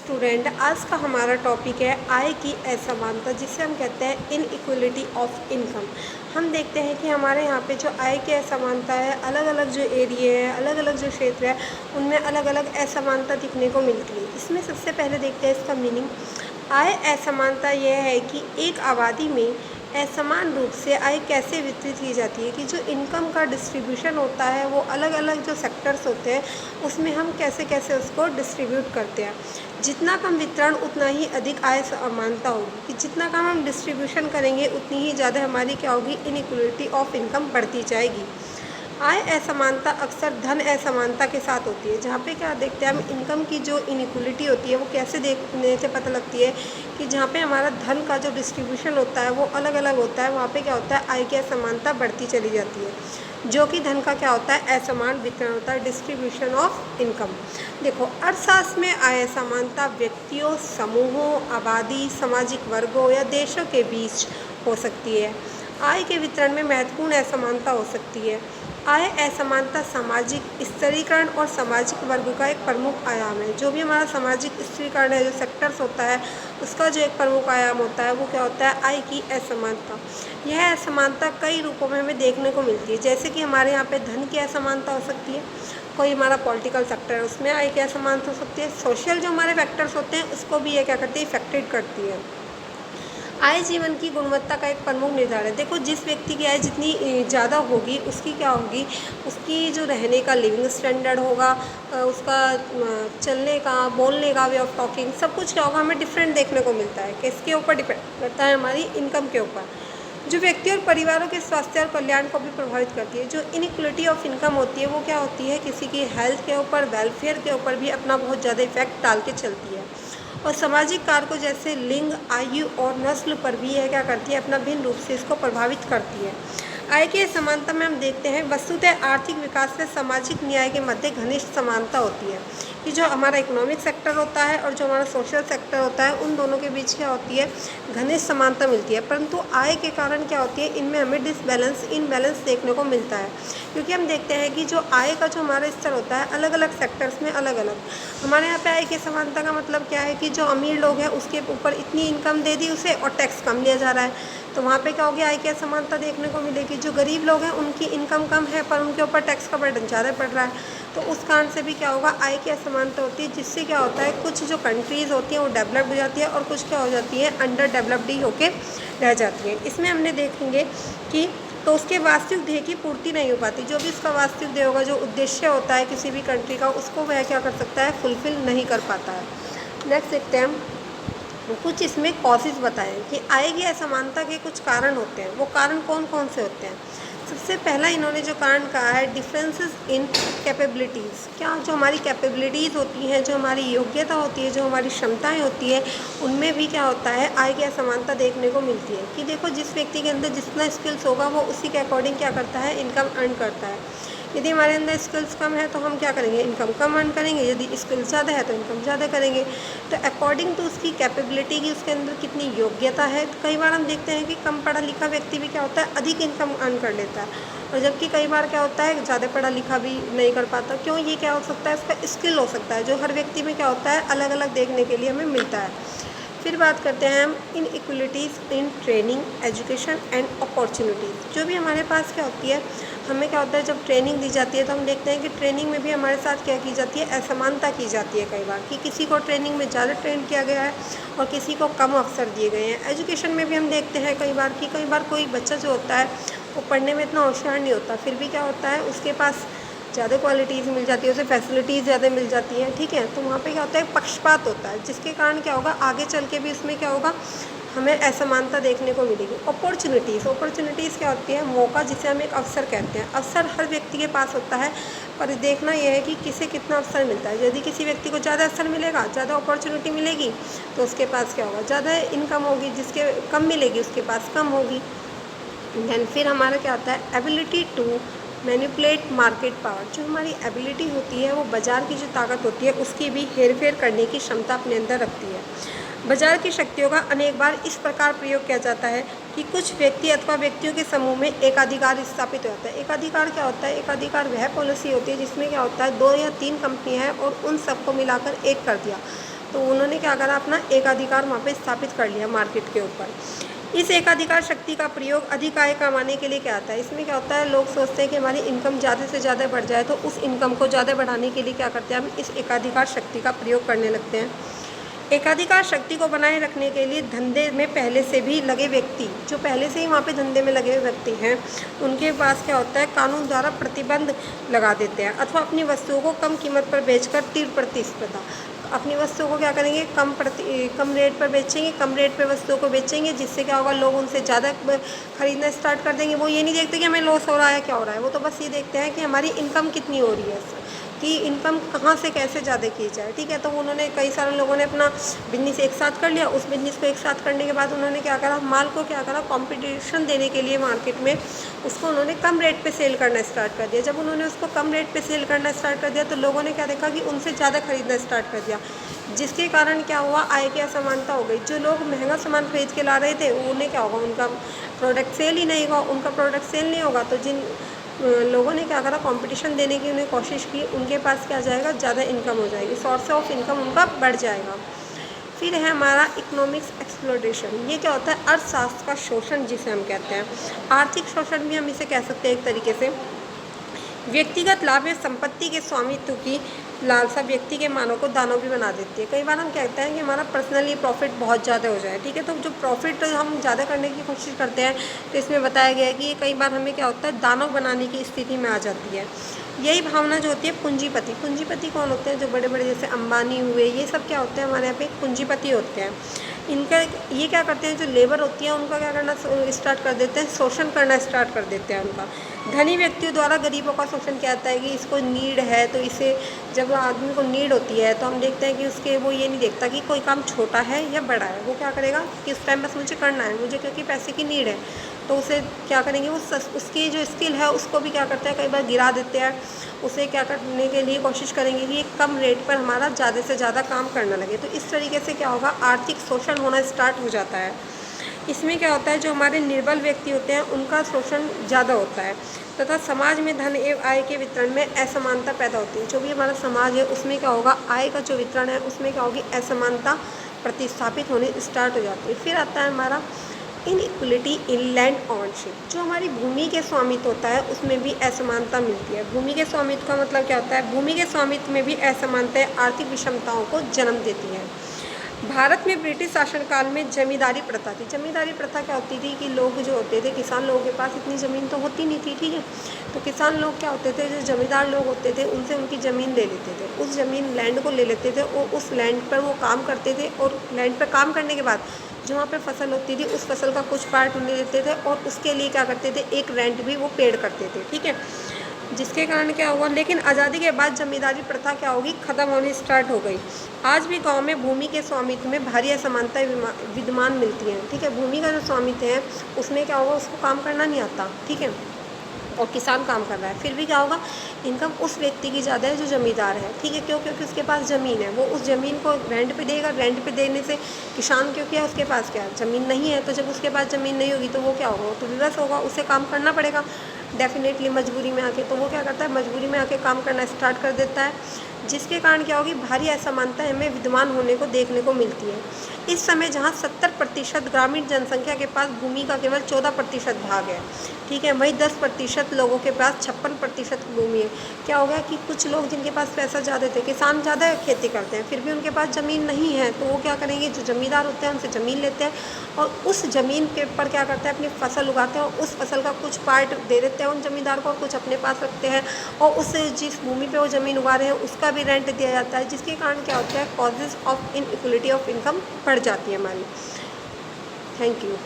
Student, आज का हमारा टॉपिक है आय की असमानता, जिसे हम कहते हैं इनइक्वलिटी ऑफ इनकम। हम देखते हैं कि हमारे यहाँ पे जो आय की असमानता है, अलग अलग जो एरिया है, अलग अलग जो क्षेत्र है, उनमें अलग अलग असमानता दिखने को मिलती है। इसमें सबसे पहले देखते हैं इसका मीनिंग। आय असमानता यह है कि एक आबादी में असमान रूप से आय कैसे वितरित की जाती है, कि जो इनकम का डिस्ट्रीब्यूशन होता है वो अलग अलग जो सेक्टर्स होते हैं उसमें हम कैसे कैसे उसको डिस्ट्रीब्यूट करते हैं। जितना कम वितरण उतना ही अधिक आय समानता होगी, कि जितना कम हम डिस्ट्रीब्यूशन करेंगे उतनी ही ज़्यादा हमारी क्या होगी, इनइक्वलिटी ऑफ इनकम बढ़ती जाएगी। आय असमानता अक्सर धन असमानता के साथ होती है, जहाँ पे क्या देखते हैं हम, इनकम की जो इनइक्वलिटी होती है वो कैसे देखने से पता लगती है कि जहाँ पे हमारा धन का जो डिस्ट्रीब्यूशन होता है वो अलग अलग होता है, वहाँ पे क्या होता है, आय की असमानता बढ़ती चली जाती है। जो कि धन का क्या होता है, असमान वितरण होता है, डिस्ट्रीब्यूशन ऑफ इनकम। देखो, अर्थशास्त्र में आय असमानता व्यक्तियों, समूहों, आबादी, सामाजिक वर्गों या देशों के बीच हो सकती है। आय के वितरण में महत्वपूर्ण असमानता हो सकती है। आय असमानता सामाजिक स्तरीकरण और सामाजिक वर्ग का एक प्रमुख आयाम है। जो भी हमारा सामाजिक स्तरीकरण है, जो सेक्टर्स होता है, उसका जो एक प्रमुख आयाम होता है वो क्या होता है, आय की असमानता। यह असमानता कई रूपों में हमें देखने को मिलती है, जैसे कि हमारे यहाँ पे धन की असमानता हो सकती है, कोई हमारा पॉलिटिकल सेक्टर है उसमें आय की असमानता हो सकती है, सोशल जो हमारे फैक्टर्स होते हैं उसको भी ये क्या करती है, इफेक्टेड करती है। आय जीवन की गुणवत्ता का एक प्रमुख निर्धारण है। देखो, जिस व्यक्ति की आय जितनी ज़्यादा होगी उसकी क्या होगी, उसकी जो रहने का लिविंग स्टैंडर्ड होगा, उसका चलने का, बोलने का, वे ऑफ टॉकिंग, सब कुछ क्या होगा, हमें डिफरेंट देखने को मिलता है। किसके ऊपर डिपेंड करता है, हमारी इनकम के ऊपर, जो व्यक्ति और परिवारों के स्वास्थ्य और कल्याण को भी प्रभावित करती है। जो इनइक्वलिटी ऑफ इनकम होती है वो क्या होती है, किसी की हेल्थ के ऊपर, वेलफेयर के ऊपर भी अपना बहुत ज़्यादा इफेक्ट डाल के चलती है। और सामाजिक कारकों जैसे लिंग, आयु और नस्ल पर भी यह क्या करती है, अपना भिन्न रूप से इसको प्रभावित करती है। आय की समानता में हम देखते हैं, वस्तुतः आर्थिक विकास से सामाजिक न्याय के मध्य घनिष्ठ समानता होती है, कि जो हमारा इकोनॉमिक सेक्टर होता है और जो हमारा सोशल सेक्टर होता है, उन दोनों के बीच क्या होती है, घनिष्ठ समानता मिलती है। परंतु आय के कारण क्या होती है, इनमें हमें डिसबैलेंस, इनबैलेंस देखने को मिलता है, क्योंकि हम देखते हैं कि जो आय का जो हमारा स्तर होता है, अलग अलग सेक्टर्स में अलग अलग। हमारे यहाँ पे आय की समानता का मतलब क्या है, कि जो अमीर लोग हैं उसके ऊपर इतनी इनकम दे दी उसे और टैक्स कम लिया जा रहा है, तो वहाँ पे क्या होगी, आय की असमानता देखने को मिलेगी। जो गरीब लोग हैं उनकी इनकम कम है पर उनके ऊपर टैक्स का बर्डन ज़्यादा पड़ रहा है, तो उस कारण से भी क्या होगा, आय की असमानता होती है, जिससे क्या होता है, कुछ जो कंट्रीज़ होती हैं वो डेवलप्ड हो जाती है और कुछ क्या हो जाती है, अंडर डेवलप्ड ही होके रह जाती है। इसमें हमने देखेंगे कि तो उसके वास्तविक ध्येय की पूर्ति नहीं हो पाती। जो भी उसका वास्तविक ध्येय होगा, जो उद्देश्य होता है किसी भी कंट्री का, उसको वह क्या कर सकता है, फुलफिल नहीं कर पाता है। नेक्स्ट देखते हैं हम, कुछ इसमें कॉजेज बताएं कि आय की असमानता के कुछ कारण होते हैं। वो कारण कौन कौन से होते हैं। सबसे पहला इन्होंने जो कारण कहा है, डिफरेंसेस इन कैपेबिलिटीज़। क्या जो हमारी कैपेबिलिटीज़ होती हैं, जो हमारी योग्यता होती है, जो हमारी क्षमताएं होती है, उनमें भी क्या होता है, आय की असमानता देखने को मिलती है। कि देखो, जिस व्यक्ति के अंदर जितना स्किल्स होगा वो उसी के अकॉर्डिंग क्या करता है, इनकम अर्न करता है। यदि हमारे अंदर स्किल्स कम है तो हम क्या करेंगे, इनकम कम अर्न करेंगे। यदि स्किल्स ज़्यादा है तो इनकम ज़्यादा करेंगे। तो अकॉर्डिंग टू उसकी कैपेबिलिटी की, उसके अंदर कितनी योग्यता है। तो कई बार हम देखते हैं कि कम पढ़ा लिखा व्यक्ति भी क्या होता है, अधिक इनकम अर्न कर लेता है, और जबकि कई बार क्या होता है, ज़्यादा पढ़ा लिखा भी नहीं कर पाता। क्यों, ये क्या हो सकता है, उसका स्किल हो सकता है, जो हर व्यक्ति में क्या होता है, अलग अलग देखने के लिए हमें मिलता है। फिर बात करते हैं हम inequalities in training, education and opportunities. जो भी हमारे पास क्या होती है, हमें क्या होता है, जब ट्रेनिंग दी जाती है तो हम देखते हैं कि ट्रेनिंग में भी हमारे साथ क्या की जाती है, असमानता की जाती है कई बार, कि किसी को ट्रेनिंग में ज़्यादा ट्रेन किया गया है और किसी को कम अवसर दिए गए हैं। एजुकेशन में भी हम देखते हैं कई बार कोई बच्चा जो होता है वो पढ़ने में इतना होशियार नहीं होता, फिर भी क्या होता है, उसके पास ज़्यादा क्वालिटीज़ मिल जाती है, उसे फैसिलिटीज़ ज़्यादा मिल जाती हैं, ठीक है। तो वहाँ पे क्या होता है, पक्षपात होता है, जिसके कारण क्या होगा, आगे चल के भी उसमें क्या होगा, हमें असमानता देखने को मिलेगी। अपॉर्चुनिटीज़ क्या होती है, मौका, जिसे हम एक अवसर कहते हैं। अवसर हर व्यक्ति के पास होता है, पर देखना यह है कि किसे कितना अवसर मिलता है। यदि किसी व्यक्ति को ज़्यादा अवसर मिलेगा, ज़्यादा अपॉर्चुनिटी मिलेगी, तो उसके पास क्या होगा, ज़्यादा इनकम होगी। जिसके कम मिलेगी उसके पास कम होगी। दैन फिर हमारा क्या होता है, ability to manipulate market power. जो हमारी एबिलिटी होती है वो बाज़ार की जो ताकत होती है उसकी भी हेरफेर करने की क्षमता अपने अंदर रखती है। बाजार की शक्तियों का अनेक बार इस प्रकार प्रयोग किया जाता है कि कुछ व्यक्ति अथवा व्यक्तियों के समूह में एकाधिकार स्थापित होता है। एकाधिकार क्या होता है, एकाधिकार वह पॉलिसी होती है जिसमें क्या होता है, 2 या 3 कंपनियां हैं और उन सबको मिलाकर एक कर दिया, तो उन्होंने क्या करा, अपना एकाधिकार वहाँ पे स्थापित कर लिया मार्केट के ऊपर। इस एकाधिकार शक्ति का प्रयोग अधिक आय कमाने के लिए क्या आता है, इसमें क्या होता है, लोग सोचते हैं कि हमारी इनकम ज़्यादा से ज़्यादा बढ़ जाए, तो उस इनकम को ज़्यादा बढ़ाने के लिए क्या करते हैं, हम इस एकाधिकार शक्ति का प्रयोग करने लगते हैं। एकाधिकार शक्ति को बनाए रखने के लिए धंधे में पहले से भी लगे व्यक्ति, जो पहले से ही वहाँ पे धंधे में लगे हुए व्यक्ति हैं, उनके पास क्या होता है, कानून द्वारा प्रतिबंध लगा देते हैं, अथवा अपनी वस्तुओं को कम कीमत पर बेचकर तीव्र प्रतिस्पर्धा, अपनी वस्तुओं को क्या करेंगे, कम रेट पर बेचेंगे, कम रेट पे वस्तुओं को बेचेंगे, जिससे क्या होगा, लोग उनसे ज़्यादा खरीदना स्टार्ट कर देंगे। वो ये नहीं देखते कि हमें लॉस हो रहा है, क्या हो रहा है, वो तो बस ये देखते हैं कि हमारी इनकम कितनी हो रही है, कि इनकम कहाँ से कैसे ज़्यादा की जाए। ठीक है, तो उन्होंने, कई सारे लोगों ने अपना बिजनेस एक साथ कर लिया। उस बिजनेस को एक साथ करने के बाद उन्होंने क्या करा, माल को क्या करा, कंपटीशन देने के लिए मार्केट में उसको उन्होंने कम रेट पे सेल करना स्टार्ट कर दिया। जब उन्होंने उसको कम रेट पे सेल करना स्टार्ट कर दिया, तो लोगों ने क्या देखा कि उनसे ज़्यादा खरीदना स्टार्ट कर दिया, जिसके कारण क्या हुआ, आय की असमानता हो गई। जो लोग महंगा सामान खरीद के ला रहे थे, उन्हें क्या होगा, उनका प्रोडक्ट सेल ही नहीं होगा। उनका प्रोडक्ट सेल नहीं होगा, तो जिन लोगों ने क्या करा, कंपटीशन देने की उन्हें कोशिश की, उनके पास क्या जाएगा, ज़्यादा इनकम हो जाएगी, सोर्स ऑफ इनकम उनका बढ़ जाएगा। फिर है हमारा इकोनॉमिक्स एक्सप्लोटेशन। ये क्या होता है, अर्थशास्त्र का शोषण जिसे हम कहते हैं। आर्थिक शोषण भी हम इसे कह सकते हैं एक तरीके से। व्यक्तिगत लाभ या संपत्ति के स्वामित्व की लालसा व्यक्ति के मानव को दानव भी बना देती है। कई बार हम कहते हैं कि हमारा पर्सनली प्रॉफिट बहुत ज़्यादा हो जाए, ठीक है, तो जो प्रॉफिट हम ज़्यादा करने की कोशिश करते हैं, तो इसमें बताया गया है कि कई बार हमें क्या होता है, दानव बनाने की स्थिति में आ जाती है। यही भावना जो होती है पूंजीपति। पूंजीपति कौन होते हैं, जो बड़े बड़े जैसे अंबानी हुए, ये सब क्या होते हैं, हमारे यहाँ पे पूंजीपति होते हैं। इनका ये क्या करते हैं, जो लेबर होती है उनका क्या करना स्टार्ट कर देते हैं, शोषण करना स्टार्ट कर देते हैं उनका। धनी व्यक्तियों द्वारा गरीबों का शोषण किया जाता है कि इसको नीड है, तो इसे, जब आदमी को नीड होती है तो हम देखते हैं कि उसके, वो ये नहीं देखता कि कोई काम छोटा है या बड़ा है, वो क्या करेगा कि उस टाइम बस मुझे करना है, मुझे क्योंकि पैसे की नीड है, तो उसे क्या करेंगे, उसकी जो स्किल है उसको भी क्या करते हैं, कई बार गिरा देते हैं। उसे क्या करने के लिए कोशिश करेंगे कि कम रेट पर हमारा ज़्यादा से ज़्यादा काम करना लगे। तो इस तरीके से क्या होगा, आर्थिक शोषण होना स्टार्ट हो जाता है। इसमें क्या होता है, जो हमारे निर्बल व्यक्ति होते हैं उनका शोषण ज़्यादा होता है, तथा समाज में धन एवं आय के वितरण में असमानता पैदा होती है। जो भी हमारा समाज है उसमें क्या होगा, आय का जो वितरण है उसमें क्या होगी, असमानता प्रतिस्थापित होने स्टार्ट हो जाती है। फिर आता है हमारा इनइक्वलिटी इन लैंड ओनरशिप। जो हमारी भूमि के स्वामित्व होता है उसमें भी असमानता मिलती है। भूमि के स्वामित्व का मतलब क्या होता है, भूमि के स्वामित्व में भी असमानताएं आर्थिक विषमताओं को जन्म देती हैं। भारत में ब्रिटिश शासनकाल में जमींदारी प्रथा थी। जमींदारी प्रथा क्या होती थी कि लोग जो होते थे, किसान लोगों के पास इतनी ज़मीन तो होती नहीं थी, ठीक है, तो किसान लोग क्या होते थे, जो जमींदार लोग होते थे उनसे उनकी ज़मीन ले लेते थे, उस ज़मीन लैंड को ले लेते थे और उस लैंड पर वो काम करते थे, और लैंड पर काम करने के बाद जो वहाँ पे फसल होती थी उस फसल का कुछ पार्ट उन्हें देते थे, और उसके लिए क्या करते थे, एक रेंट भी वो पेड करते थे, ठीक है, जिसके कारण क्या हुआ, लेकिन आज़ादी के बाद जमींदारी प्रथा क्या होगी, ख़त्म होनी स्टार्ट हो गई। आज भी गांव में भूमि के स्वामित्व में भारी असमानताएं विद्यमान मिलती हैं, ठीक है। भूमि का जो स्वामित्व है उसमें क्या होगा, उसको काम करना नहीं आता, ठीक है, और किसान काम कर रहा है, फिर भी क्या होगा, इनकम उस व्यक्ति की ज़्यादा है जो ज़मींदार है, ठीक है, क्यों, क्योंकि उसके पास ज़मीन है, वो उस ज़मीन को रेंट पे देगा। रेंट पे देने से किसान क्योंकि है, उसके पास क्या ज़मीन नहीं है, तो जब उसके पास ज़मीन नहीं होगी तो वो क्या होगा, वो तो विवश होगा, उसे काम करना पड़ेगा डेफिनेटली मजबूरी में आके। तो वो क्या करता है, मजबूरी में आके काम करना स्टार्ट कर देता है, जिसके कारण क्या होगी, भारी असमानता हमें विद्यमान होने को देखने को मिलती है। इस समय जहाँ 70% ग्रामीण जनसंख्या के पास भूमि का केवल 14% भाग है, ठीक है, वही 10% लोगों के पास 56% भूमि है। क्या हो गया कि कुछ लोग जिनके पास पैसा ज़्यादा थे, किसान ज़्यादा खेती करते हैं, फिर भी उनके पास ज़मीन नहीं है, तो वो क्या करेंगे, जो ज़मींदार होते हैं उनसे ज़मीन लेते हैं और उस ज़मीन के ऊपर क्या करते हैं, अपनी फसल उगाते हैं और उस फसल का कुछ पार्ट दे देते हैं उन ज़मींदार को और कुछ अपने पास रखते हैं, और उस जिस भूमि पे वो ज़मीन उगा रहे हैं उसका भी रेंट दिया जाता है, जिसके कारण क्या होता है, causes of inequality of income बढ़ जाती है हमारी। Thank you.